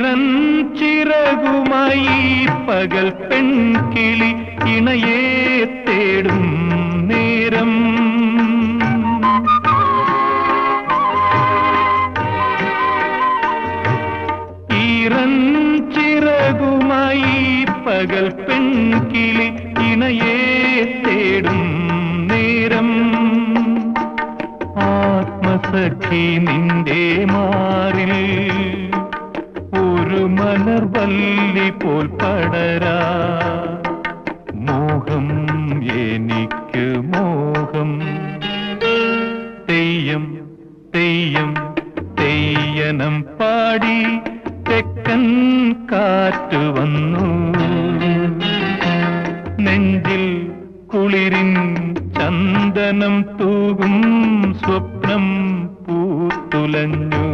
ഈറൻ ചിറകുമായി പകൽ പെൺകിളി ഇണയെ തേടും നേരം ഈറൻ ചിറകുമായി പകൽ പെൺകിളി ഇണയെ തേടും നേരം ആത്മസഖി നിന്റെ മാറിൽ ഒരു മലർവല്ലി പോൽ പടരാ മോഹം എനിക്ക് മോഹം തെയ്യം തെയ്യം തെയ്യനം പാടി തെക്കൻ കാറ്റ് വന്നു നെഞ്ചിൽ കുളിരിൻ ചന്ദനം തൂകും സ്വപ്നം പൂത്തുലഞ്ഞു